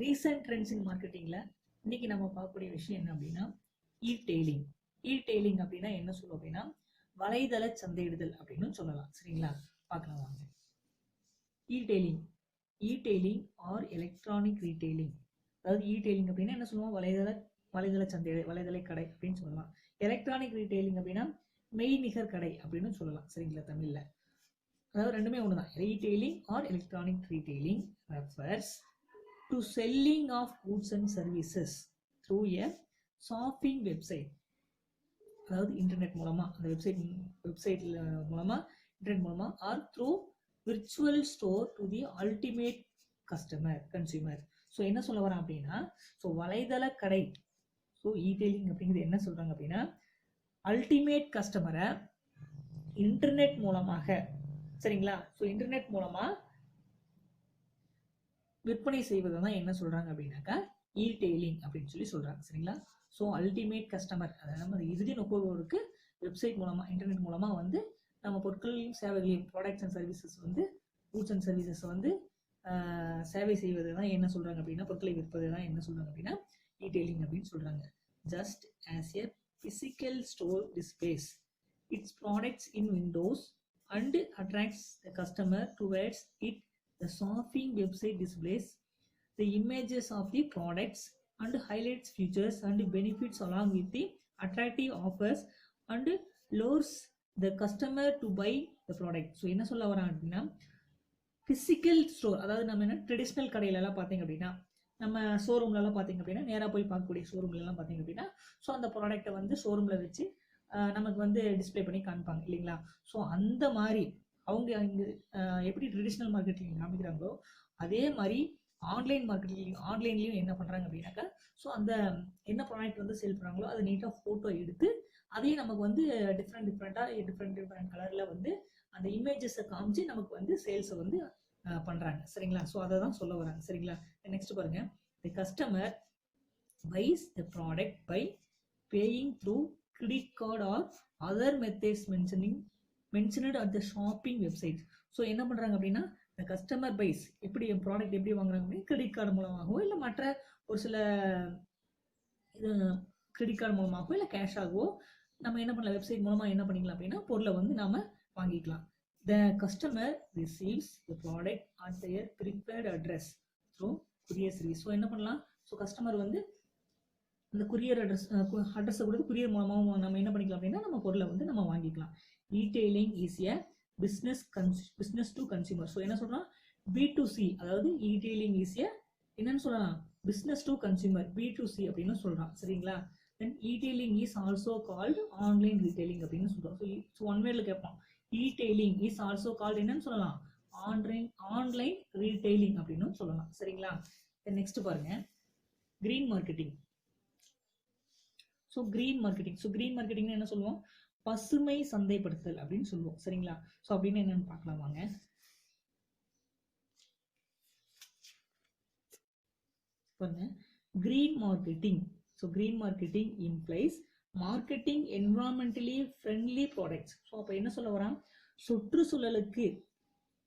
Recent trends இன் மார்க்கெட்டிங்ல இன்னைக்கு நம்ம பார்க்கக்கூடிய விஷயம் என்ன அப்படின்னா இ-டெய்லிங். இ-டெய்லிங் அப்படின்னா என்ன சொல்லுவோம் அப்படின்னா வலைதள சந்தையிடுதல் அப்படின்னு சொல்லலாம். சரிங்களா, பார்க்கலாம் வாங்க. இ-டெய்லிங், இ-டெய்லிங் ஆர் எலக்ட்ரானிக் ரீடெய்லிங். அதாவது இ-டெய்லிங் அப்படின்னா என்ன சொல்லுவோம், வலைதள சந்தை, வலைதள கடை அப்படின்னு சொல்லலாம். எலக்ட்ரானிக் ரீடெய்லிங் அப்படின்னா மெய்நிகர் கடை அப்படின்னு சொல்லலாம். சரிங்களா, தமிழ்ல. அதாவது ரெண்டுமே ஒண்ணுதான். Retailing or electronic retailing refers to selling of goods and services through a shopping website. அதாவது இன்டர்நெட் மூலமா, அந்த வெப்சைட்ல மூலமா, இன்டர்நெட் மூலமா or through virtual store to the ultimate consumer. So என்ன சொல்ல வரேன் அப்படின்னா, ஸோ வலைதள கடை, ஸோ இ-டெய்லிங் அப்படிங்கிறது என்ன சொல்றாங்க அப்படின்னா அல்டிமேட் கஸ்டமரை இன்டர்நெட் மூலமாக, சரிங்களா, ஸோ இன்டர்நெட் மூலமா விற்பனை செய்வது தான் என்ன சொல்றாங்க அப்படின்னாக்கா இ-டெய்லிங் அப்படின்னு சொல்லி சொல்றாங்க. சரிங்களா, ஸோ அல்டிமேட் கஸ்டமர், அதாவது நம்ம இறுதி நுகர்வோருக்கு வெப்சைட் மூலமா, இன்டர்நெட் மூலமா வந்து நம்ம பொருட்களையும் சேவைகளையும், ப்ராடக்ட்ஸ் அண்ட் சர்வீசஸ் வந்து, கூட்ஸ் அண்ட் சர்வீசஸ் வந்து சேவை செய்வது தான் என்ன சொல்றாங்க அப்படின்னா, பொருட்களை விற்பது தான் என்ன சொல்றாங்க அப்படின்னா இ-டெய்லிங் அப்படின்னு சொல்றாங்க. Just as a physical store displays it's products in Windows and attracts the customer towards it, the shopping website displays the images of the products and highlights features and benefits along with the attractive offers and lures the customer to buy the product. So என்ன சொல்ல வராங்க அப்படின்னா physical store, அதாவது நம்ம என்ன traditional கடையிலலாம் பார்த்தீங்க அப்படின்னா, நம்ம ஷோரூம்லலாம் பார்த்தீங்க அப்படின்னா, நேராக போய் பார்க்கக்கூடிய ஷோரூம்லலாம் பார்த்தீங்க அப்படின்னா, ஸோ அந்த ப்ராடக்ட்டை வந்து ஷோரூமில் வச்சு நமக்கு வந்து டிஸ்பிளே பண்ணி காமிப்பாங்க இல்லைங்களா. ஸோ அந்த மாதிரி அவங்க இங்கே எப்படி ட்ரெடிஷ்னல் மார்க்கெட்டிங் காமிக்கிறாங்களோ அதே மாதிரி ஆன்லைன்லேயும் என்ன பண்ணுறாங்க அப்படின்னாக்கா, ஸோ அந்த என்ன ப்ராடக்ட் வந்து சேல் பண்ணுறாங்களோ அதை நீட்டாக ஃபோட்டோ எடுத்து அதையும் நமக்கு வந்து டிஃப்ரெண்ட் கலரில் வந்து அந்த இமேஜஸை காமிச்சு நமக்கு வந்து சேல்ஸை வந்து பண்ணுறாங்க. சரிங்களா, ஸோ அதை தான் சொல்ல வராங்க. சரிங்களா, நெக்ஸ்ட் பாருங்க. The customer buys the product by paying through credit card or other methods mentioned at the shopping website. So என்ன பண்ணுறாங்க அப்படின்னா, இந்த கஸ்டமர் பைஸ் எப்படி ப்ராடக்ட் எப்படி வாங்குறாங்க அப்படின்னா கிரெடிட் கார்டு மூலமாகவோ இல்லை மற்ற ஒரு சில கிரெடிட் கார்டு மூலமாகவோ இல்லை கேஷாகவோ நம்ம என்ன பண்ணலாம், வெப்சைட் மூலமாக என்ன பண்ணிக்கலாம் அப்படின்னா பொருளை வந்து நாம வாங்கிக்கலாம். The customer receives the product at their preferred address through courier service. So என்ன பண்ணலாம், ஸோ கஸ்டமர் வந்து இந்த குரியர் அட்ரஸை கொடுத்து குரியர் மூலமாக நம்ம என்ன பண்ணிக்கலாம் அப்படின்னா நம்ம பொருளை வந்து நம்ம வாங்கிக்கலாம். E-tailing is a business to consumer. So என்ன சொல்றோம், B2C, அதாவது இ-டெய்லிங் இஸ் எ என்னன்னு சொல்லலாம், பிஸ்னஸ் டு கன்சியூமர், B2C அப்படின்னு சொல்றான். சரிங்களா, தென் இ-டெய்லிங் இஸ் ஆல்சோ கால்டு ஆன்லைன் ரீடெய்லிங் அப்படின்னு சொல்றோம். ஸோ ஒன் வேர்ட்ல கேட்போம், இ-டெய்லிங் இஸ் ஆல்சோ கால்டு என்னன்னு சொல்லலாம், ஆன்லைன் ரீடெய்லிங் அப்படின்னு சொல்லலாம். சரிங்களா, நெக்ஸ்ட் பாருங்க, green marketing. So green marketing என்ன சொல்லுவோம், பசுமை சந்தைப்படுத்துதல் அப்படின்னு சொல்லுவோம். சரிங்களா, ஸோ அப்படின்னு என்னன்னு பார்க்கலாம் வாங்க. பாருங்க, green marketing. So green marketing implies marketing environmentally friendly products. So அப்போ என்ன சொல்ல வரான், சுற்றுச்சூழலுக்கு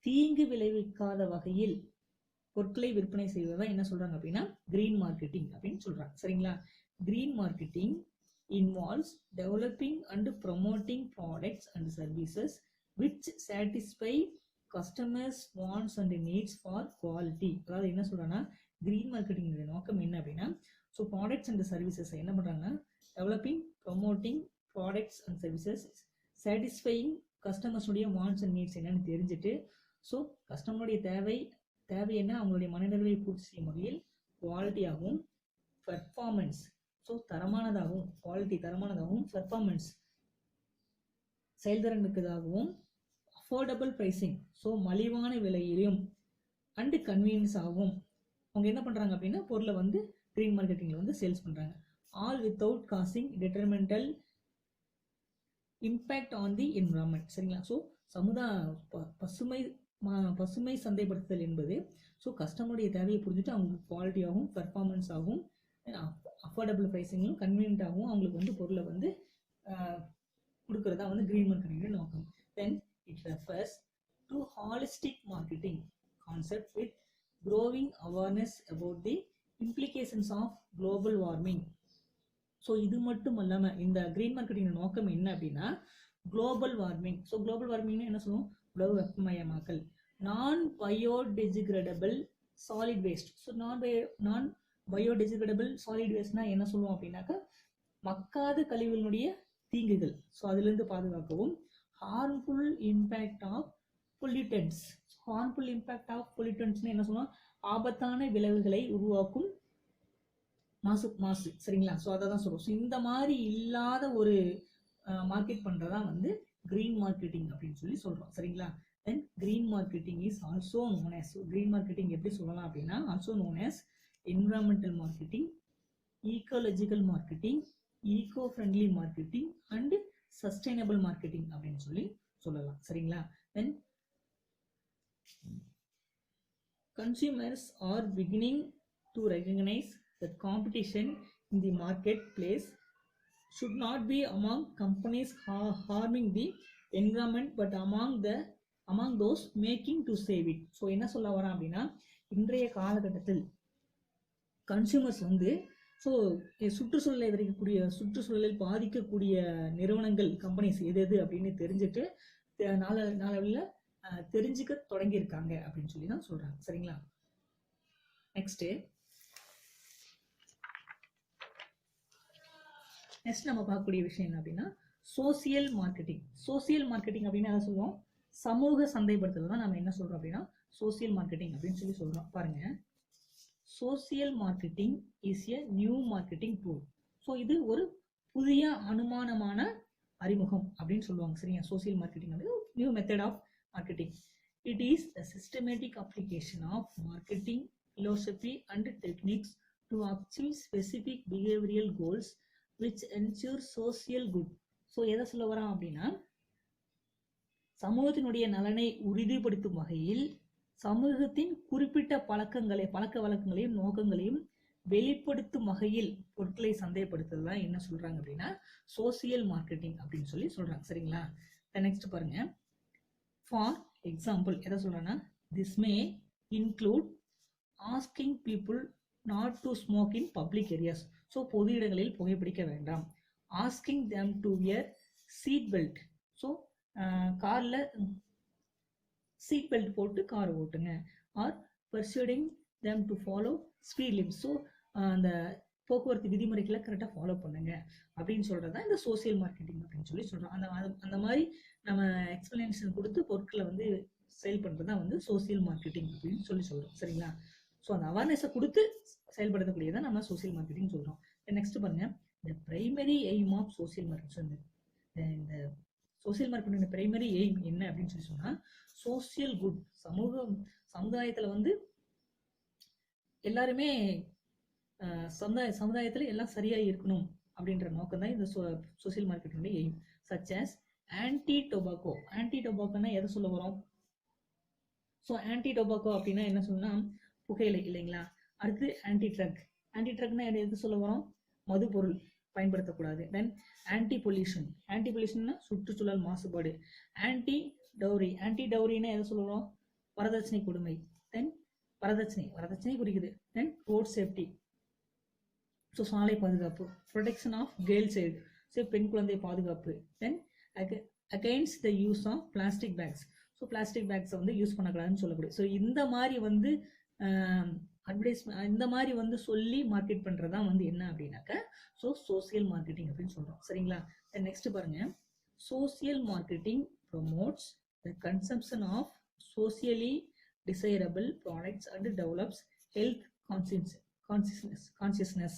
தீங்கு விளைவிக்காத வகையில் பொருட்களை விற்பனை செய்வதான் என்ன சொல்றாங்க அப்படின்னா கிரீன் மார்க்கெட்டிங் அப்படின்னு சொல்றாங்க. சரிங்களா, green marketing involves developing and promoting products and services which satisfy customers wants and needs for quality. அதாவது என்ன சொல்றேன்னா கிரீன் மார்க்கெட்டிங் நோக்கம் என்ன அப்படின்னா, ஸோ ப்ராடக்ட்ஸ் அண்ட் சர்வீசஸ் என்ன பண்றாங்கன்னா developing, promoting products and services, satisfying கஸ்டமர்ஸுடைய வாண்ட்ஸ் அண்ட் நீட்ஸ் என்னன்னு தெரிஞ்சுட்டு, ஸோ கஸ்டமருடைய தேவை என்ன, அவங்களுடைய மனநிறைவை பூர்த்தி செய்யும் வகையில் குவாலிட்டியாகவும், பெர்ஃபார்மன்ஸ், ஸோ தரமானதாகவும், குவாலிட்டி தரமானதாகவும், பெர்ஃபார்மன்ஸ் செயல்திறன் மிக்கதாகவும், அஃபோர்டபுள் ப்ரைஸிங், ஸோ மலிவான விலையிலும், அண்டு கன்வீனியன்ஸ் ஆகும் அவங்க என்ன பண்றாங்க அப்படின்னா பொருளை வந்து கிரீன் மார்க்கெட்டிங்ல வந்து சேல்ஸ் பண்றாங்க. All without causing detrimental impact on the environment. சரிங்களா, ஸோ பசுமை சந்தைப்படுத்துதல் என்பது ஸோ கஸ்டமருடைய தேவையை புரிஞ்சுட்டு அவங்களுக்கு குவாலிட்டியாகவும், பெர்ஃபார்மன்ஸ் ஆகும், அஃபோர்டபுள் ப்ரைஸிங்கும், கன்வீனியன்ட்டாகவும் அவங்களுக்கு வந்து பொருளை வந்து கொடுக்கறதா வந்து கிரீன் மார்க்கெட்டிங் நோக்கம். Then it refers to holistic marketing concept with growing awareness about the implications of global warming. So இது மட்டும் இல்லாமல் இந்த கிரீன் மார்க்கெட்டிங் நோக்கம் என்ன அப்படின்னா குளோபல் வார்மிங். ஸோ குளோபல் வார்மிங்னா என்ன சொல்லுவோம், உலக வெப்பமயமாக்கல். Non biodegradable solid waste. So non biodegradable solid வேஸ்ட்னா என்ன சொல்லுவோம் அப்படின்னாக்கா மக்காத கழிவுகளுடைய தீங்குகள், ஸோ அதுலேருந்து பாதுகாக்கவும். Harmful impact of pollutants. Harmful impact of பொல்யூட்டன்ஸ்னு என்ன சொல்லுவோம், ஆபத்தான விளைவுகளை உருவாக்கும் மாசு சரிங்களா. ஸோ அதை தான் சொல்லுவோம். ஸோ இந்த மாதிரி இல்லாத ஒரு மார்க்கெட் பண்ணுறதா வந்து கிரீன் மார்க்கெட்டிங் அப்படின்னு சொல்லி சொல்கிறோம் சரிங்களா. Then green marketing is also known as, green marketing எப்படி சொல்லலாம் அப்படின்னா also known as environmental marketing, ecological marketing, eco friendly marketing and sustainable marketing அப்படின்னு சொல்லி சொல்லலாம் சரிங்களா. Then consumers are beginning to recognize that competition in the marketplace should not be among companies harming the environment but among those making to save it. So என்ன சொல்ல வரேன் அப்படின்னா இன்றைய காலகட்டத்தில் கன்சியூமர்ஸ் வந்து ஸோ சுற்றுச்சூழலை விதைக்கக்கூடிய சுற்றுச்சூழலில் பாதிக்கக்கூடிய நிறுவனங்கள் கம்பெனிஸ் எது எது அப்படின்னு தெரிஞ்சுட்டு நாளவில் தெரிஞ்சுக்க தொடங்கியிருக்காங்க அப்படின்னு சொல்லி தான் சொல்றாங்க சரிங்களா. நெக்ஸ்ட் நம்ம பார்க்கக்கூடிய விஷயம் என்ன அப்படின்னா சோசியல் மார்க்கெட்டிங். சோசியல் மார்க்கெட்டிங் அப்படின்னு என்ன சொல்லுவோம், சமூக சந்தைப்படுத்துதல் தான் நம்ம என்ன சொல்றோம் அப்படின்னா சோசியல் மார்க்கெட்டிங் அப்படின்னு சொல்லி சொல்றோம். பாருங்க, social marketing is a new marketing tool. So இது ஒரு புதிய அனுமானமான அறிமுகம் அப்படின்னு சொல்லுவாங்க சரியா. சோசியல் மார்க்கெட்டிங் வந்து new method of marketing. It is a systematic application of marketing philosophy and techniques to achieve specific behavioral goals which ensure social good. So எதை சொல்ல வரோம் அப்படின்னா சமூகத்தினுடைய நலனை உறுதிப்படுத்தும் வகையில் சமூகத்தின் குறிப்பிட்ட பழக்க வழக்கங்களையும் நோக்கங்களையும் வெளிப்படுத்தும் வகையில் பொருட்களை சந்தைப்படுத்துறது தான் என்ன சொல்றாங்க அப்படின்னா சோசியல் மார்க்கெட்டிங் அப்படின்னு சொல்லி சொல்றாங்க சரிங்களா. நெக்ஸ்ட் பாருங்க, ஃபார் எக்ஸாம்பிள் எதை சொல்றேன்னா this may include asking people not to smoke in public areas. So பொது இடங்களில் புகைப்பிடிக்க வேண்டாம். Asking them to wear seat belt. So காரில் சீட் பெல்ட் போட்டு கார் ஓட்டுங்க. Or persuading them to follow speed limit. So அந்த போக்குவரத்து விதிமுறைகளை கரெக்டாக ஃபாலோ பண்ணுங்க அப்படின்னு சொல்றது தான் இந்த சோசியல் மார்க்கெட்டிங் அப்படின்னு சொல்லி சொல்றோம். அந்த மாதிரி நம்ம எக்ஸ்பிளனேஷன் கொடுத்து பொருட்களை வந்து சேல் பண்றது தான் வந்து சோசியல் மார்க்கெட்டிங் அப்படின்னு சொல்லி சொல்றோம் சரிங்களா. ஸோ அந்த அவேர்னஸை கொடுத்து செயல்படுத்தக்கூடியதான் நம்ம சோசியல் மார்க்கெட்டிங் சொல்றோம். நெக்ஸ்ட் பாருங்க, இந்த primary aim of social marketing. இந்த சோசியல் மார்க்கெட்டிங் பிரைமரி எய்ம் என்ன அப்படின்னு சொல்லி சொன்னா சோசியல் குட். சமுதாயத்துல வந்து எல்லாருமே சமுதாயத்துல எல்லாம் சரியா இருக்கணும் அப்படின்ற நோக்கம் தான் இந்த social marketing aim. Such as anti tobacco. Anti டொபாக்கோன்னா எதை சொல்ல வரோம், ஸோ ஆன்டி டொபாக்கோ அப்படின்னா என்ன சொன்னா புகையிலை இல்லைங்களா. அடுத்து ஆன்டி ட்ரக். ஆன்டி ட்ரக்னா எது சொல்ல வரோம், மது பொருள் பயன்படுத்தக்கூடாது. தென் ஆன்டி பொல்யூஷன். ஆன்டி பொல்யூஷன்னா சுற்றுச்சூழல் மாசுபாடு. Anti dowry. ஆன்டி டவுரின்னா எதை சொல்லுவோம், வரதட்சணை கொடுமை. தென் வரதட்சணை குறிக்குது. தென் ரோட் சேஃப்டி, ஸோ சாலை பாதுகாப்பு. Protection of girl child, so பெண் குழந்தை பாதுகாப்பு. Then against the use of plastic bags. So plastic பேக்ஸை வந்து யூஸ் பண்ணக்கூடாதுன்னு சொல்லக்கூடிய. ஸோ இந்த மாதிரி வந்து அட்வர்டைஸ்மெண்ட் இந்த மாதிரி வந்து சொல்லி மார்க்கெட் பண்ணுறதா வந்து என்ன அப்படின்னாக்க ஸோ சோசியல் மார்க்கெட்டிங் அப்படின்னு சொல்கிறோம் சரிங்களா. நெக்ஸ்ட் பாருங்க, social marketing promotes the consumption of socially desirable products and develops health consciousness.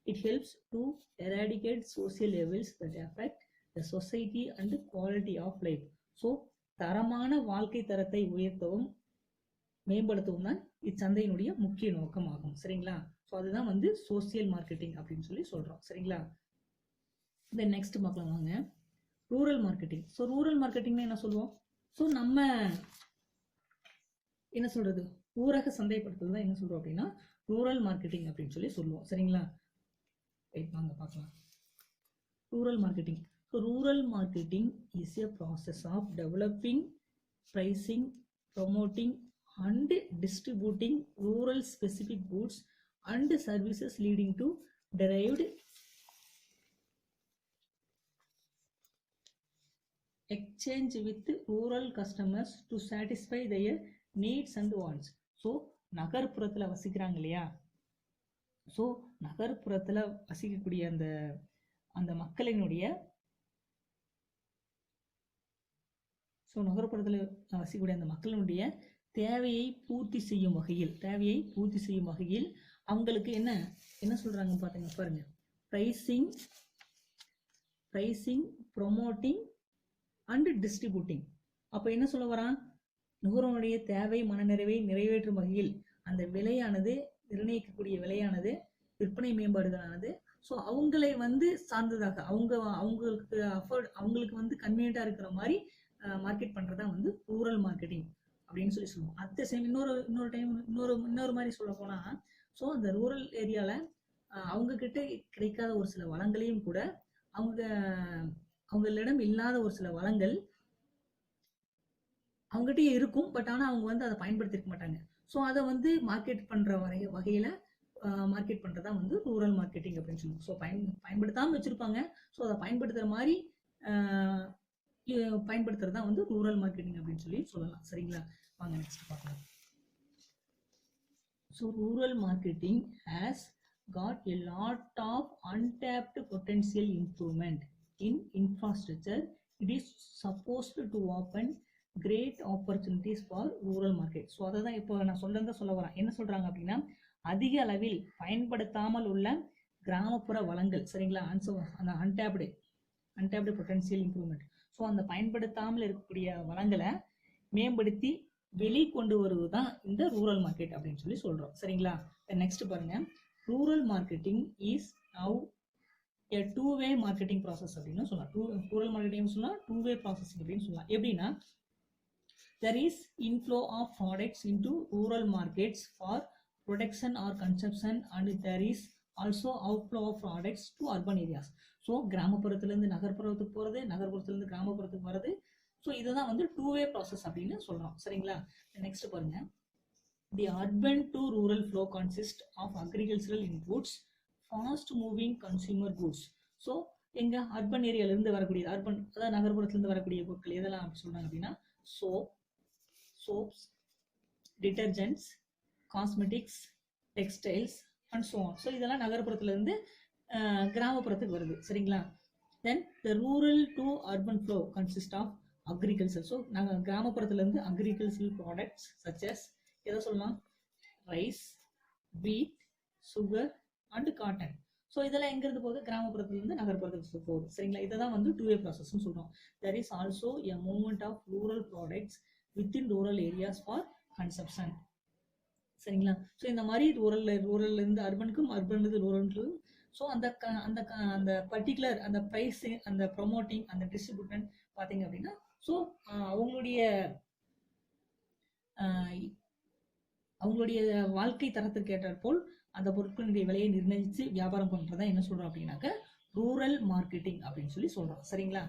It helps to eradicate social evils that affect the society and quality of life. So தரமான வாழ்க்கை தரத்தை உயர்த்தவும் மேம்படுத்தவும் தான் இச்சந்தையினுடைய முக்கிய நோக்கமாகும் சரிங்களா. ஸோ அதுதான் வந்து சோசியல் மார்க்கெட்டிங் அப்படின்னு சொல்லி சொல்றோம் சரிங்களா. தென் நெக்ஸ்ட் பார்க்கலாம் வாங்க, ரூரல் மார்க்கெட்டிங். ஸோ ரூரல் மார்க்கெட்டிங்னா என்ன சொல்லுவோம், ஸோ நம்ம என்ன சொல்றது ஊரக சந்தைப்படுத்துறது தான் என்ன சொல்றோம் அப்படின்னா ரூரல் மார்க்கெட்டிங் அப்படின்னு சொல்லி சொல்லுவோம் சரிங்களா. வாங்க பார்க்கலாம் rural marketing. So rural marketing is a process of developing, pricing, promoting and distributing rural specific goods and services leading to derived exchange with rural customers to satisfy their needs and wants. So நகர்ப்புறத்தில் வசிக்கிறாங்க இல்லையா, so நகர்ப்புறத்தில் வசிக்கக்கூடிய அந்த அந்த மக்களினுடைய நகர்ப்புறத்தில் வசிக்கக்கூடிய அந்த மக்களினுடைய தேவையை பூர்த்தி செய்யும் வகையில் அவங்களுக்கு என்ன சொல்றாங்க பாருங்க, ப்ரைசிங் ப்ரொமோட்டிங் அண்ட் டிஸ்ட்ரிபியூட்டிங். அப்போ என்ன சொல்ல வரான், நுகர்வோனுடைய தேவை மனநிறைவை நிறைவேற்றும் வகையில் அந்த விலையானது, நிர்ணயிக்கக்கூடிய விலையானது, விற்பனை மேம்பாடுகளானது ஸோ அவங்களை சார்ந்ததாக அவங்களுக்கு கன்வீனியண்டா இருக்கிற மாதிரி மார்க்கெட் பண்றதா ரூரல் மார்க்கெட்டிங் அப்படின்னு சொல்லுவோம். அட் த சேம் இன்னொரு மாதிரி சொல்ல போனா, ஸோ அந்த ரூரல் ஏரியால அவங்க கிட்ட கிடைக்காத ஒரு சில வளங்களையும் கூட அவங்களிடம் இல்லாத ஒரு சில வளங்கள் அவங்ககிட்ட இருக்கும், பட் ஆனால் அவங்க அதை பயன்படுத்திருக்க மாட்டாங்க. ஸோ அதை மார்க்கெட் பண்ற வகையில மார்க்கெட் பண்றதா ரூரல் மார்க்கெட்டிங் அப்படின்னு சொல்லுவோம். ஸோ பயன்படுத்தாம வச்சிருப்பாங்க, ஸோ அதை பயன்படுத்துற மாதிரி பயன்படுத்துறதா ரூரல் மார்க்கெட்டிங் அப்படின்னு சொல்லலாம். சரிங்களா, வாங்க நெக்ஸ்ட் பார்க்கலாம். So rural marketing has got a lot of untapped potential improvement in infrastructure. It is supposed to open great opportunities for rural market. So அதை தான் இப்போ நான் சொல்ல வரேன். என்ன சொல்றாங்க அப்படின்னா, அதிக அளவில் பயன்படுத்தாமல் உள்ள கிராமப்புற வளங்கள், சரிங்களா, அந்த அன்டாப்டு பொட்டன்சியல் இம்ப்ரூவ்மெண்ட். ஸோ அந்த பயன்படுத்தாமல் இருக்கக்கூடிய வளங்களை மேம்படுத்தி வெளிக்கொண்டு வருவது தான் இந்த ரூரல் மார்க்கெட் அப்படின்னு சொல்றோம். சரிங்களா, நெக்ஸ்ட் பாருங்க. Rural marketing is now a two-way marketing process அப்படின்னு சொல்லலாம். ரூரல் மார்க்கெட்டிங் சொன்னா two-way processing அப்படின்னு சொல்லலாம். எப்படின்னா, there is inflow of products into rural markets for production or consumption and there is also outflow of products to urban areas. So கிராமப்புறத்துலேருந்து நகர்ப்புறத்துக்கு போகிறது, நகர்ப்புறத்துலேருந்து கிராமப்புறத்துக்கு வர்றது. ஸோ இதுதான் two-way process அப்படின்னு சொல்கிறோம். சரிங்களா, நெக்ஸ்ட் பாருங்க. The urban to rural flow consists of agricultural inputs, fast moving consumer goods. So எங்க அர்பன் ஏரியாவிலிருந்து வரக்கூடிய அதாவது நகர்ப்புறத்துலேருந்து வரக்கூடிய பொருட்கள் எதெல்லாம் அப்படி சொல்றாங்க அப்படின்னா, soaps, detergents, cosmetics, textiles and so on. So இதெல்லாம் நகர்ப்புறத்துலேருந்து கிராமப்புறத்துக்கு வருது. சரிங்களா, then the rural to urban flow consist of agriculture. So நாங்கள் கிராமப்புறத்துலேருந்து அக்ரிகல்ச்சரல் ப்ராடக்ட்ஸ் சச்சஸ் எதை சொல்லலாம், ரைஸ், வீட், சுகர் அண்ட் காட்டன். ஸோ இதெல்லாம் எங்கிருந்து போகுது, கிராமப்புறத்துலேருந்து நகர்ப்புறத்துக்கு போகுது. சரிங்களா, இதை தான் டூ-வே ப்ராசஸ்ன்னு சொல்கிறோம். There is also a movement of rural products within rural areas for consumption. சரிங்களா, ஸோ இந்த மாதிரி ரூரல்லேருந்து அர்பனுக்கும், அர்பன்லேருந்து ரூரலுக்கும். ஸோ அந்த பர்டிகுலர் அந்த ப்ரைஸ், அந்த ப்ரொமோட்டிங், அந்த டிஸ்ட்ரிபியூஷன் பார்த்தீங்க அப்படின்னா, ஸோ அவங்களுடைய வாழ்க்கை தரத்திற்கு ஏற்றாற்போல் அந்த பொருட்களுடைய விலையை நிர்ணயித்து வியாபாரம் பண்றதா என்ன சொல்றோம் அப்படின்னாக்க ரூரல் மார்க்கெட்டிங் அப்படின்னு சொல்றோம். சரிங்களா,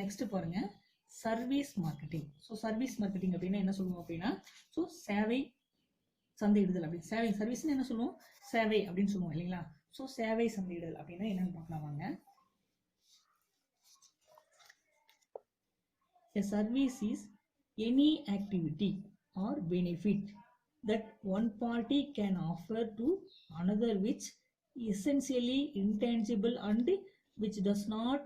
நெக்ஸ்ட் பாருங்க, service marketing. So service marketing அப்படின்னா என்ன சொல்லுவோம் அப்படின்னா, ஸோ சேவை சந்தையிடுதல் அப்படி. சர்வீஸ்ன்னு என்ன சொல்லுவோம், சேவை அப்படின்னு சொல்லுவோம் இல்லைங்களா. ஸோ சேவை சந்தையிடுதல் அப்படின்னா என்னன்னு பார்க்கலாம் வாங்க. A service is any activity or benefit that one party can offer to another which essentially intangible and which does not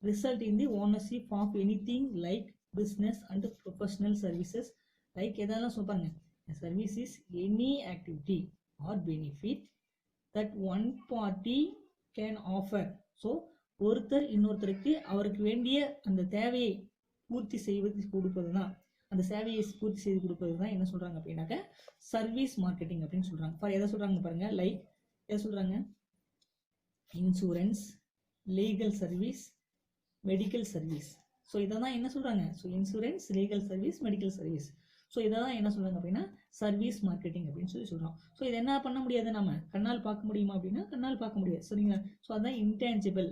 result in the ownership of anything like business and professional services. Like எதெல்லாம் சொல்றாங்க, a service is any activity or benefit that one party can offer. So ஒருத்தர் இன்னொருத்தருக்கு அவருக்கு வேண்டிய அந்த தேவையை பூர்த்தி செய்வது கொடுப்பது தான், அந்த சேவையை பூர்த்தி செய்து கொடுப்பது தான் என்ன சொல்றாங்க அப்படின்னாக்க சர்வீஸ் மார்க்கெட்டிங் அப்படின்னு சொல்றாங்க. ஃபார் எதை சொல்றாங்க பாருங்க, லைக் எதை சொல்றாங்க, insurance, legal service, medical service. So இதை தான் என்ன சொல்றாங்க, so insurance, legal service, medical service. So இதை தான் என்ன சொல்றாங்க அப்படின்னா சர்வீஸ் மார்க்கெட்டிங் அப்படின்னு சொல்றோம். ஸோ இதை என்ன பண்ண முடியாது, நம்ம கண்ணால் பார்க்க முடியுமா அப்படின்னா கண்ணால் பார்க்க முடியாது. சரிங்களா, ஸோ அதான் இன்டான்ஜிபிள்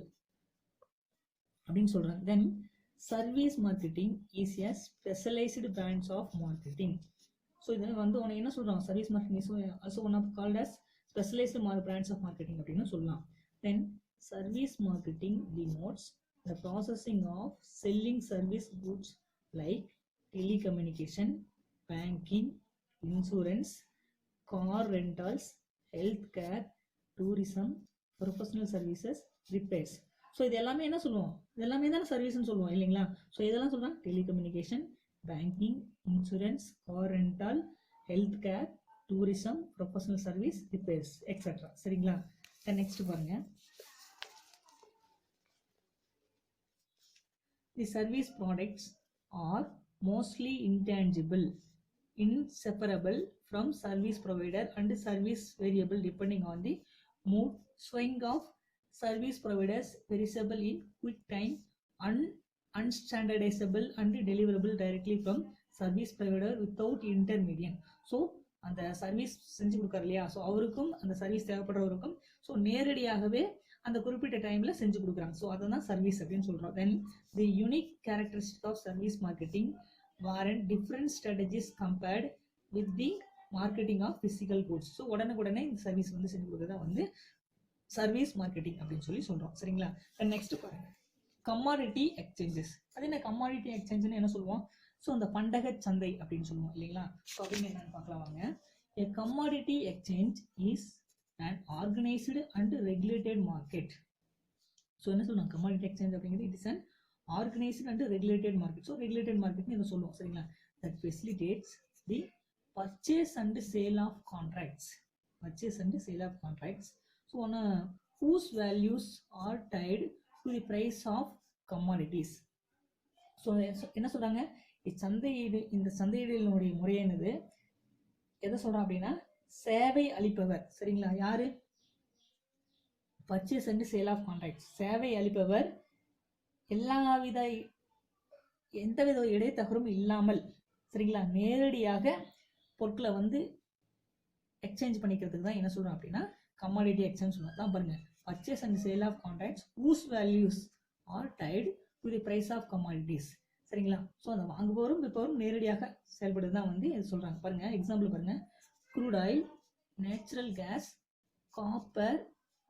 அப்படின்னு சொல்றாங்க. Then service marketing is a specialised branch of marketing. So இதில் உனக்கு என்ன சொல்கிறோம், service marketing is also one of called as specialised branch of marketing அப்படின்னு சொல்லலாம். Then service marketing denotes the processing of selling service goods like telecommunication, banking, insurance, car rentals, healthcare, tourism, professional services, repairs. So இது எல்லாமே என்ன சொல்லுவோம், இது எல்லாமே தானே சர்வீஸ்ன்னு சொல்லுவோம் இல்லைங்களா. ஸோ இதெல்லாம் சொல்கிறோம் telecommunication, banking, insurance, car rental, health care, tourism, professional service, repairs etcetera. சரிங்களா. நெக்ஸ்ட் பாருங்க. The service products are mostly intangible, inseparable from service provider and service variable depending on the mood swing of service providers, perishable in quick time, unstandardizable and deliverable directly from service provider without intermediate. So அந்த service செஞ்சு கொடுக்காரு இல்லையா, so அவருக்கும் அந்த service தேவைப்படுறவருக்கும் so நேரடியாகவே அந்த குறிப்பிட்ட டைம்ல செஞ்சு கொடுக்குறாங்க. ஸோ அதை தான் சர்வீஸ் அப்படின்னு சொல்றோம். Then the unique characteristic of service marketing warrant different strategies compared with the marketing of physical goods. So உடனுக்குடனே இந்த சர்வீஸ் வந்து செஞ்சு கொடுக்குறதா வந்து சர்வீஸ் மார்க்கெட்டிங் அப்படின்னு சொல்லி சொல்றோம். சரிங்களா. நெக்ஸ்ட் பாருங்க, கமாடிட்டி எக்ஸ்சேஞ்சஸ். அது என்ன கமாடிட்டி எக்ஸ்சேஞ்சுன்னு என்ன சொல்லுவோம், ஸோ அந்த பண்டக சந்தை அப்படின்னு சொல்லுவோம் இல்லைங்களா. ஸோ அப்படின்னு என்னன்னு பார்க்கலாம் வாங்க. A commodity exchange is an organized and regulated market. So என்ன சொல்லுவாங்க கமாடிட்டி எக்ஸ்சேஞ்ச் அப்படிங்கிறது it is an organised and regulated market. So regulated மார்க்கெட்னு என்ன சொல்லுவோம் சரிங்களா. That facilitates the purchase and sale of contracts. Purchase and sale of contracts. So whose values are tied to the price of commodities. So என்ன சொல்றாங்க, இந்த சந்தையிடலினுடைய முறையானது எதை சொல்றோம் அப்படின்னா சேவை அளிப்பவர். சரிங்களா. யாரு, purchase and sale of contracts. சேவை அளிப்பவர் எந்தவித இடைத்தகரும் இல்லாமல் சரிங்களா நேரடியாக பொருட்களை வந்து எக்ஸ்சேஞ்ச் பண்ணிக்கிறதுக்கு தான் என்ன சொல்றோம் அப்படின்னா கமாடிட்டி எக்ஸ்சேஞ்ச் சொல்லுவோம். தான் பாருங்க, purchase and sale of contracts whose values are tied to the price of commodities. சரிங்களா. ஸோ அந்த வாங்குபவரும் விற்பவரும் நேரடியாக செயல்படுறது தான் வந்து இது சொல்றாங்க. பாருங்க எக்ஸாம்பிள் பாருங்க, crude oil, natural gas, copper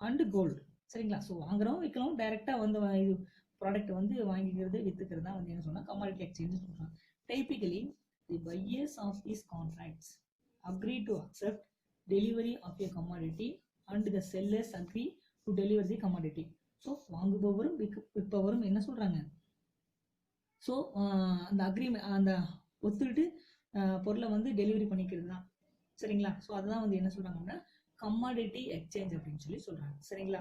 and gold. சரிங்களா. ஸோ வாங்குறோம் விற்கிறோம் டைரெக்டாக வந்து இது ப்ராடக்ட் வந்து வாங்கிக்கிறது வித்துக்கிறது தான் வந்து என்ன சொன்னால் கமாடிட்டி எக்ஸ்சேஞ்ச் சொல்றாங்க. Typically the buyers of these contracts agree to accept delivery of a commodity and the sellers agree to deliver the commodity. So வாங்குபவரும் விற்பவரும் என்ன சொல்றாங்க, ஸோ அந்த அந்த ஒத்துக்கிட்டு பொருளை வந்து டெலிவரி பண்ணிக்கிறது தான். சரிங்களா. ஸோ அதுதான் வந்து என்ன சொல்றாங்கன்னா கமாடிட்டி எக்ஸ்சேஞ்ச் அப்படின்னு சொல்லி சொல்றாங்க. சரிங்களா.